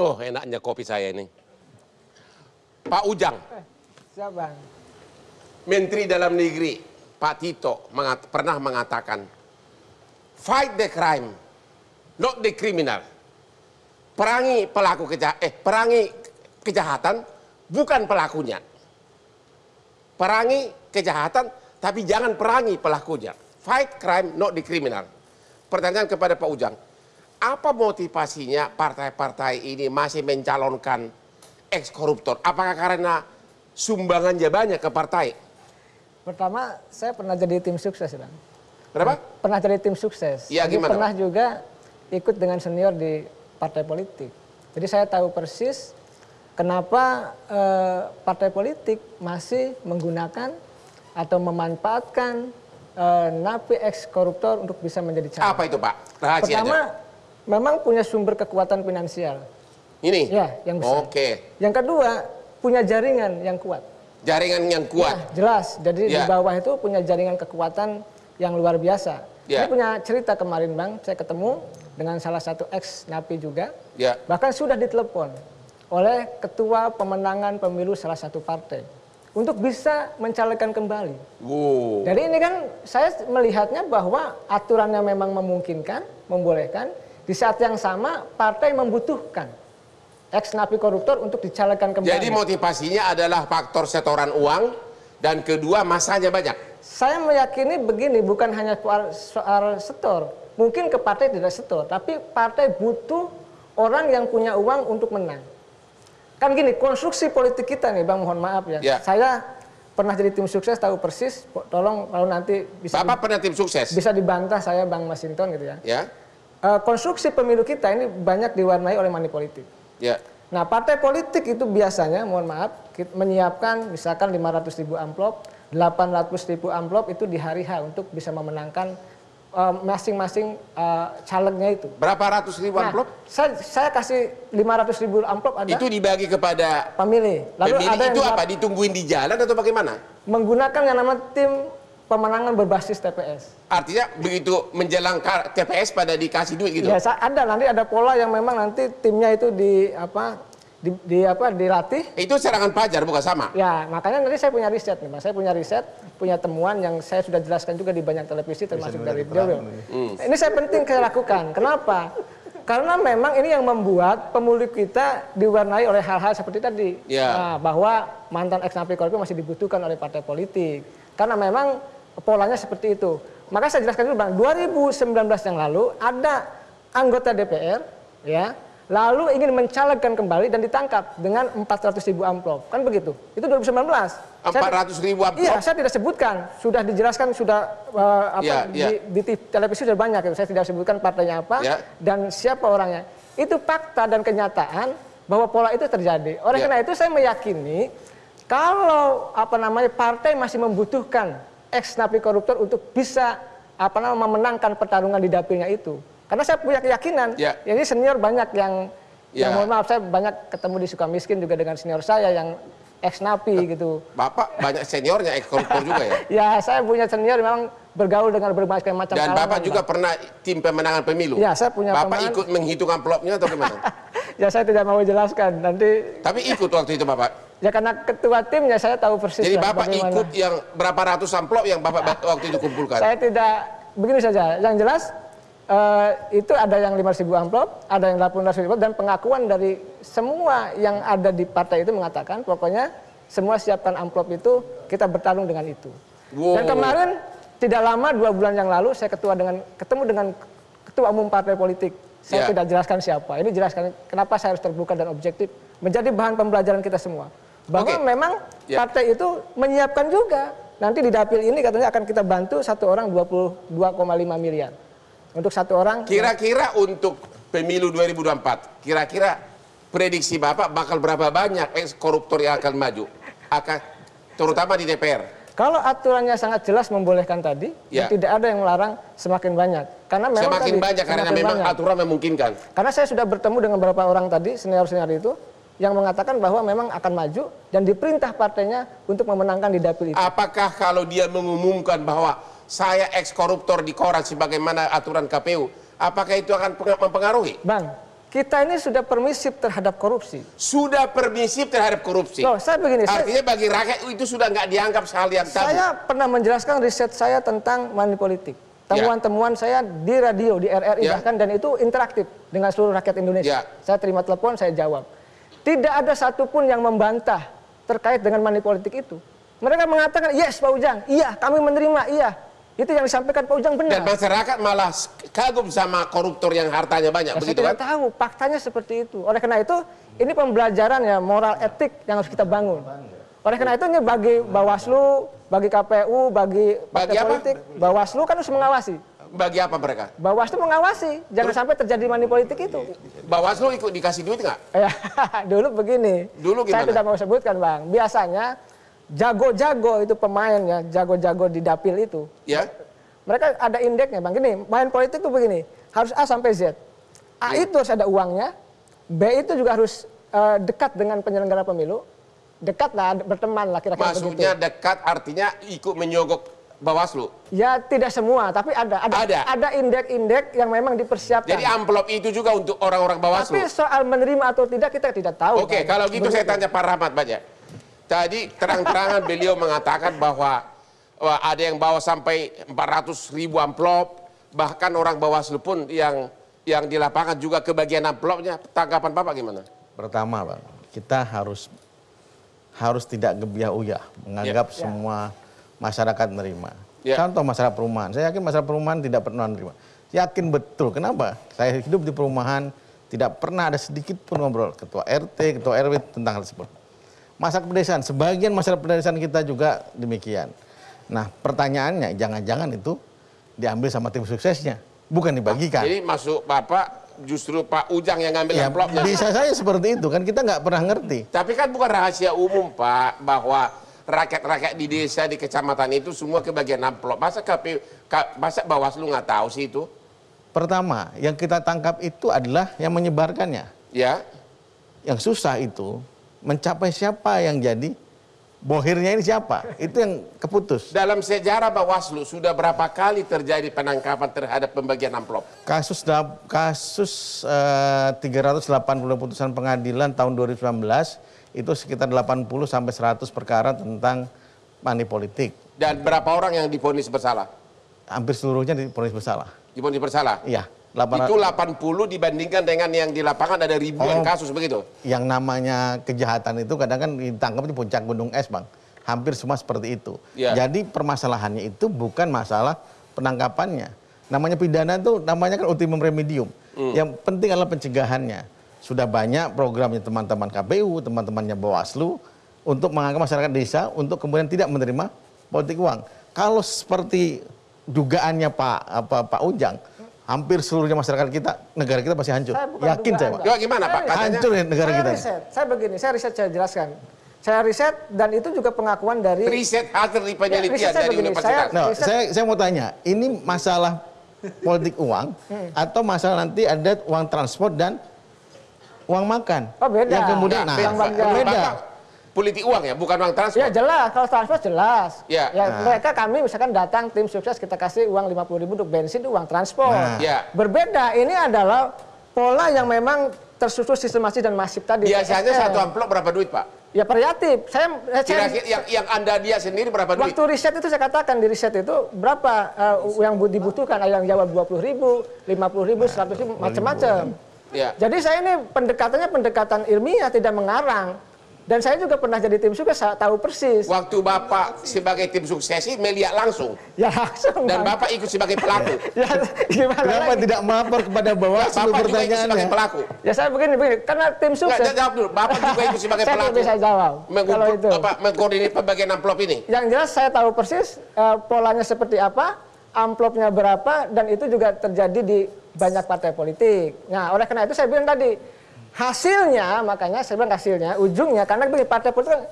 Oh, enaknya kopi saya ini. Pak Ujang. Siapa? Menteri Dalam Negeri Pak Tito pernah mengatakan, fight the crime, not the criminal. Perangi kejahatan, bukan pelakunya. Perangi kejahatan, tapi jangan perangi pelakunya. Fight crime, not the criminal. Pertanyaan kepada Pak Ujang, apa motivasinya partai-partai ini masih mencalonkan ex-koruptor? Apakah karena sumbangannya banyak ke partai? Pertama, saya pernah jadi tim sukses, Bang. Kenapa? Pernah jadi tim sukses. Ya, gimana? Pernah juga ikut dengan senior di partai politik. Jadi saya tahu persis kenapa partai politik masih menggunakan atau memanfaatkan napi ex-koruptor untuk bisa menjadi calon. Apa itu, Pak? Rahasia Pertama, aja. memang punya sumber kekuatan finansial. Ini? Ya, yang besar. Oke. Yang kedua, punya jaringan yang kuat. Jaringan yang kuat. Ya, jelas. Jadi di bawah itu punya jaringan kekuatan yang luar biasa. Ini punya cerita kemarin, Bang. Saya ketemu dengan salah satu ex-napi juga. Bahkan sudah ditelepon oleh ketua pemenangan pemilu salah satu partai untuk bisa mencalonkan kembali. Jadi ini kan saya melihatnya bahwa aturannya memang memungkinkan, membolehkan. Di saat yang sama partai membutuhkan ex-napi koruptor untuk dicalonkan kembali. Jadi motivasinya adalah faktor setoran uang dan kedua masanya banyak. Saya meyakini begini, bukan hanya soal setor. Mungkin ke partai tidak setor, tapi partai butuh orang yang punya uang untuk menang. Kan gini, konstruksi politik kita nih, Bang, mohon maaf ya. Saya pernah jadi tim sukses, tahu persis. Tolong kalau nanti bisa Bapak pernah tim sukses? Bisa dibantah saya, Bang Masinton gitu ya. Konstruksi pemilu kita ini banyak diwarnai oleh money politik. Nah, partai politik itu biasanya, mohon maaf, menyiapkan misalkan 500.000 amplop, 800.000 amplop itu di hari H untuk bisa memenangkan masing-masing calegnya itu. Berapa ratus ribu amplop? Saya kasih 500.000 amplop ada. Itu dibagi kepada pemilih. Lalu pemilih ada itu apa? Ditungguin di jalan atau bagaimana? Menggunakan yang namanya tim pemenangan berbasis TPS. Artinya begitu menjelang TPS pada dikasih duit gitu? Ya, nanti ada pola yang memang nanti timnya itu dilatih. Itu serangan pelajar bukan sama? Ya, makanya nanti saya punya riset nih, Mas. Saya punya riset, punya temuan yang saya sudah jelaskan juga di banyak televisi termasuk dari Dewi. Ini saya penting saya lakukan. Kenapa? Karena memang ini yang membuat pemilu kita diwarnai oleh hal-hal seperti tadi. Nah, bahwa mantan ex-napi koruptor masih dibutuhkan oleh partai politik. Karena memang polanya seperti itu. Maka saya jelaskan dulu, Bang, 2019 yang lalu ada anggota DPR ya, lalu ingin mencalonkan kembali dan ditangkap dengan 400.000 amplop. Kan begitu. Itu 2019. 400.000 amplop? Iya, saya tidak sebutkan. Sudah dijelaskan, sudah di televisi sudah banyak. Saya tidak sebutkan partainya apa dan siapa orangnya. Itu fakta dan kenyataan bahwa pola itu terjadi. Oleh karena itu saya meyakini kalau partai masih membutuhkan ex-napi koruptor untuk bisa memenangkan pertarungan di dapilnya itu. Karena saya punya keyakinan, ini senior banyak yang mohon maaf, saya banyak ketemu di Sukamiskin juga dengan senior saya yang ex-napi gitu. Bapak banyak seniornya ex-koruptor juga ya? Ya, saya punya senior memang bergaul dengan berbagai macam dan Bapak juga pernah tim pemenangan pemilu? Ya, saya punya Bapak ikut menghitung amplopnya atau gimana? Ya, saya tidak mau jelaskan nanti. Tapi ikut waktu itu Bapak? Ya, karena ketua timnya saya tahu persis. Jadi Bapak ikut yang berapa ratus amplop yang Bapak waktu itu kumpulkan? Saya tidak, begini saja, yang jelas itu ada yang 5.000 amplop, ada yang 800.000 amplop, dan pengakuan dari semua yang ada di partai itu mengatakan pokoknya semua siapkan amplop itu, kita bertarung dengan itu. Dan kemarin tidak lama 2 bulan yang lalu saya ketemu dengan ketua umum partai politik. Saya tidak jelaskan siapa. Ini jelaskan kenapa saya harus terbuka dan objektif, menjadi bahan pembelajaran kita semua. Bahwa memang partai itu menyiapkan juga. Nanti di dapil ini katanya akan kita bantu satu orang 22,5 miliar. Untuk satu orang. Kira-kira untuk pemilu 2024, kira-kira prediksi Bapak bakal berapa banyak ex-koruptor yang akan maju? Terutama di DPR. Kalau aturannya sangat jelas membolehkan tadi, tidak ada yang melarang semakin banyak. Karena memang semakin banyak karena memang aturan memungkinkan. Karena saya sudah bertemu dengan beberapa orang tadi, senior-senior itu, yang mengatakan bahwa memang akan maju dan diperintah partainya untuk memenangkan di dapil itu. Apakah kalau dia mengumumkan bahwa saya ex-koruptor di koran sebagaimana aturan KPU, apakah itu akan mempengaruhi? Bang, kita ini sudah permisif terhadap korupsi. Sudah permisif terhadap korupsi. Loh, saya begini. Artinya bagi rakyat itu sudah nggak dianggap hal yang tabu. Saya pernah menjelaskan riset saya tentang money politik. Temuan-temuan saya di radio, di RRI bahkan, dan itu interaktif dengan seluruh rakyat Indonesia. Saya terima telepon, saya jawab. Tidak ada satupun yang membantah terkait dengan money politik itu. Mereka mengatakan, yes Pak Ujang, iya kami menerima, iya. Itu yang disampaikan Pak Ujang benar. Dan masyarakat malah kagum sama koruptor yang hartanya banyak, begitu saya tidak tahu, faktanya seperti itu. Oleh karena itu, ini pembelajaran ya, moral etik yang harus kita bangun. Oleh karena itu, ini bagi Bawaslu, bagi KPU, bagi partai politik, Bawaslu kan harus mengawasi. Bagi apa mereka? Bawaslu mengawasi, jangan sampai terjadi money politik itu. Bawaslu ikut dikasih duit nggak? Ya, dulu begini. Dulu gimana? Saya tidak mau sebutkan Bang. Biasanya jago-jago itu pemainnya, jago-jago di dapil itu. Ya. Mereka ada indeksnya Bang. Gini, main politik itu begini, harus A sampai Z. A itu harus ada uangnya, B itu juga harus dekat dengan penyelenggara pemilu, dekat lah, berteman lah kira-kira begitu. Maksudnya dekat artinya ikut menyogok Bawaslu? Ya tidak semua, tapi ada indeks-indeks yang memang dipersiapkan. Jadi amplop itu juga untuk orang-orang Bawaslu? Tapi soal menerima atau tidak kita tidak tahu. Oke, kalau gitu saya tanya Pak Rahmat Baja. Tadi terang-terangan beliau mengatakan bahwa ada yang bawa sampai 400.000 amplop, bahkan orang Bawaslu pun yang di lapangan juga kebagian amplopnya. Tanggapan Bapak gimana? Pertama, Bang, kita harus tidak gebiah-uyah menganggap semua masyarakat menerima. Contoh masyarakat perumahan, saya yakin masyarakat perumahan tidak pernah menerima. Yakin betul, kenapa? Saya hidup di perumahan, tidak pernah ada sedikit pun ngobrol ketua RT, ketua RW tentang hal tersebut. Masyarakat pedesaan, sebagian masyarakat pedesaan kita juga demikian. Nah, pertanyaannya, jangan-jangan itu diambil sama tim suksesnya, bukan dibagikan. Jadi masuk Bapak justru Pak Ujang yang ngambil amplopnya. Bisa saya seperti itu, kan kita nggak pernah ngerti. Tapi kan bukan rahasia umum Pak, bahwa rakyat-rakyat di desa, di kecamatan itu semua kebagian amplop. Masa Bawaslu nggak tahu sih itu? Pertama, yang kita tangkap itu adalah yang menyebarkannya. Ya. Yang susah itu mencapai siapa yang jadi bohirnya ini siapa, itu yang keputus. Dalam sejarah Bawaslu sudah berapa kali terjadi penangkapan terhadap pembagian amplop? Kasus 380 putusan pengadilan tahun 2019 itu sekitar 80 sampai 100 perkara tentang money politik. Dan berapa orang yang divonis bersalah? Hampir seluruhnya divonis bersalah. Divonis bersalah? Iya. Itu 80 dibandingkan dengan yang di lapangan ada ribuan kasus begitu? Yang namanya kejahatan itu kadang kan ditangkap di puncak gunung es, Bang. Hampir semua seperti itu. Jadi permasalahannya itu bukan masalah penangkapannya. Namanya pidana itu namanya kan ultimum remedium. Yang penting adalah pencegahannya. Sudah banyak programnya teman-teman KPU, teman-temannya Bawaslu untuk mengangkat masyarakat desa untuk kemudian tidak menerima politik uang. Kalau seperti dugaannya Pak Ujang, hampir seluruhnya masyarakat kita, negara kita pasti hancur. Yakin saya, Pak. Ya, gimana Pak? Hancur ya negara kita. Saya begini, saya jelaskan. Saya riset dan itu juga pengakuan dari... Riset hasil penelitian dari universitas. Saya mau tanya, ini masalah politik uang atau masalah nanti ada uang transport dan uang makan? Oh beda. Yang kemudian, beda. Politik uang ya, bukan uang transport. Ya jelas, kalau transport jelas. Ya. Mereka kami misalkan datang tim sukses kita kasih uang 50.000 untuk bensin itu uang transport. Berbeda, ini adalah pola yang memang tersusun sistematis dan masif tadi. Biasanya satu amplop berapa duit Pak? Ya variatif. Yang Anda lihat sendiri berapa duit? Waktu riset itu saya katakan di riset itu berapa yang dibutuhkan, ada yang jawab 20.000, 50.000, 100.000, macam-macam. Jadi saya ini pendekatannya pendekatan ilmiah, tidak mengarang. Dan saya juga pernah jadi tim sukses, saya tahu persis. Waktu Bapak sebagai tim sukses melihat langsung. Ya langsung. Dan Bapak ikut sebagai pelaku. Ya gimana Kenapa lagi? tidak melapor kepada Bawaslu Bapak juga ikut sebagai pertanyaannya? pelaku. Ya saya begini, karena tim sukses. Jawab dulu, Bapak juga ikut sebagai pelaku. Saya bisa jawab. Kalau itu. Mengkoordinir pembagian amplop ini. Yang jelas saya tahu persis polanya seperti apa, amplopnya berapa, dan itu juga terjadi di banyak partai politik. Nah, oleh karena itu saya bilang tadi, hasilnya, makanya saya bilang hasilnya, ujungnya, karena begini, partai politik kan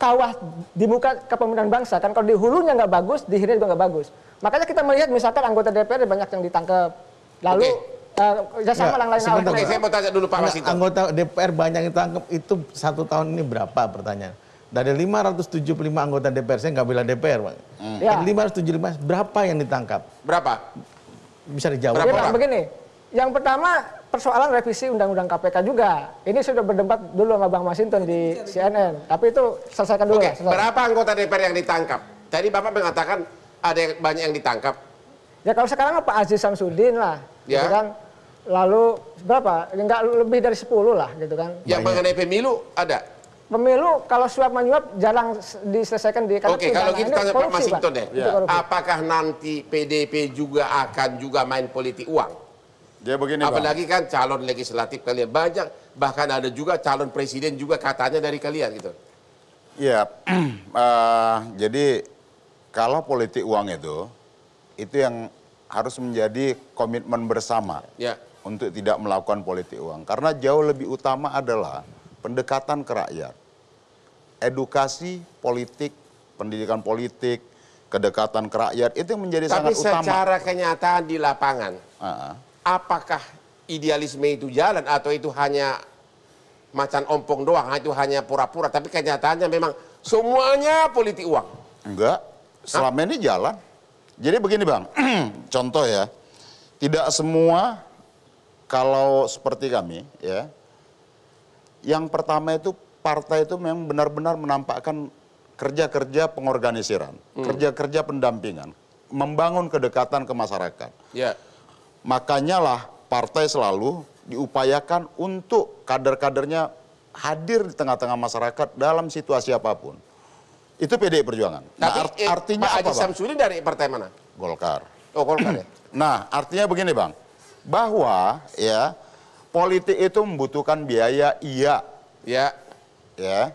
kawah di muka kepemimpinan bangsa, kan kalau di hulunya nggak bagus, di hilirnya juga nggak bagus. Makanya kita melihat misalkan anggota DPR banyak yang ditangkap, lalu kerjasama lain-lain. Oke, saya mau tanya dulu Pak Wasinto. Anggota DPR banyak yang ditangkap itu 1 tahun ini berapa pertanyaan? Dari 575 anggota DPR, saya nggak bilang DPR, Bang. 575, berapa yang ditangkap? Berapa? Bisa dijawab. Ya, Pak, begini, yang pertama persoalan revisi Undang-Undang KPK juga. Ini sudah berdebat dulu sama Bang Masinton di CNN. Tapi itu selesaikan dulu. Oke, berapa anggota DPR yang ditangkap? Tadi Bapak mengatakan ada banyak yang ditangkap. Ya kalau sekarang Pak Aziz Samsudin lah, ya. Gitu kan. Lalu berapa? Enggak lebih dari 10 lah, gitu kan. Yang mengenai pemilu ada? Pemilu kalau suap menyuap jarang diselesaikan di KPK. Oke, kalau gitu tanya Pak Masinton deh. Ya. Apakah nanti PDP juga akan main politik uang? Dia begini, apalagi kan calon legislatif kalian banyak, bahkan ada juga calon presiden juga katanya dari kalian gitu. Iya, jadi kalau politik uang itu yang harus menjadi komitmen bersama untuk tidak melakukan politik uang. Karena jauh lebih utama adalah pendekatan ke rakyat. Edukasi politik, pendidikan politik, kedekatan ke rakyat, itu yang menjadi sangat utama. Tapi secara kenyataan di lapangan, apakah idealisme itu jalan atau itu hanya macan ompong doang, itu hanya pura-pura, tapi kenyataannya memang semuanya politik uang? Enggak, selama ini jalan. Jadi begini Bang, contoh ya, tidak semua kalau seperti kami ya, yang pertama itu partai itu memang benar-benar menampakkan kerja-kerja pengorganisiran, kerja-kerja pendampingan, membangun kedekatan ke masyarakat. Ya. Makanya lah partai selalu diupayakan untuk kader-kadernya hadir di tengah-tengah masyarakat dalam situasi apapun. Itu PDI Perjuangan. Tapi artinya Pak apa, Aziz Samsudin dari partai mana? Golkar. Oh, Golkar ya. Nah, artinya begini Bang, bahwa ya politik itu membutuhkan biaya, iya. Ya.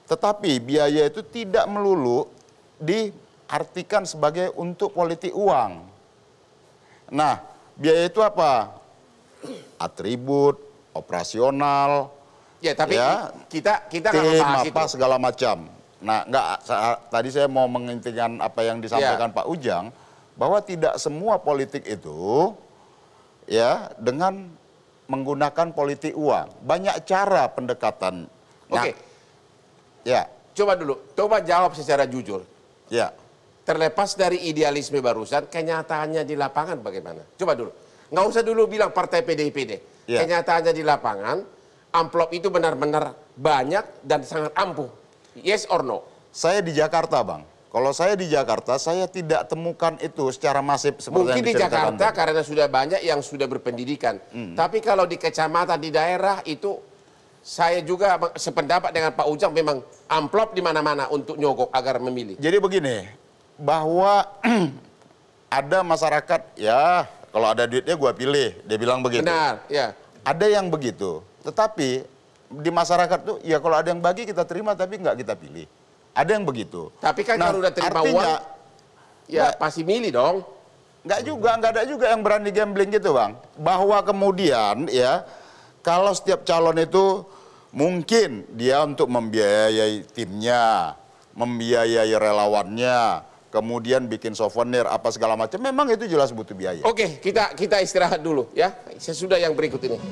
Tetapi biaya itu tidak melulu diartikan sebagai untuk politik uang. Nah, biaya itu apa? Atribut, operasional. Ya, tapi ya, kita nggak tim membahas apa itu. segala macam. Nah, tadi saya mau mengintikan apa yang disampaikan Pak Ujang, bahwa tidak semua politik itu ya dengan menggunakan politik uang. Banyak cara pendekatan. Oke. Ya. Coba jawab secara jujur. Ya. Terlepas dari idealisme barusan, kenyataannya di lapangan bagaimana? Coba dulu. Nggak usah dulu bilang partai PDIP deh. Ya. Kenyataannya di lapangan, amplop itu benar-benar banyak dan sangat ampuh. Yes or no? Saya di Jakarta, Bang. Kalau saya di Jakarta, saya tidak temukan itu secara masif seperti mungkin yang di diceritakan Jakarta karena sudah banyak yang sudah berpendidikan. Tapi kalau di kecamatan, di daerah itu, saya juga sependapat dengan Pak Ujang, memang amplop di mana-mana untuk nyogok agar memilih. Jadi begini, bahwa ada masyarakat, ya kalau ada duitnya gua pilih, dia bilang begitu. Benar, ya. Ada yang begitu, tetapi di masyarakat tuh, ya kalau ada yang bagi kita terima, tapi nggak kita pilih. Ada yang begitu. Tapi kan kalau udah terima uang, ya pasti milih dong. Nggak ada juga yang berani gambling gitu Bang. Bahwa kemudian ya, kalau setiap calon itu mungkin dia untuk membiayai timnya, membiayai relawannya, kemudian bikin souvenir apa segala macam, memang itu jelas butuh biaya. Oke, kita istirahat dulu ya. Sesudah yang berikut ini.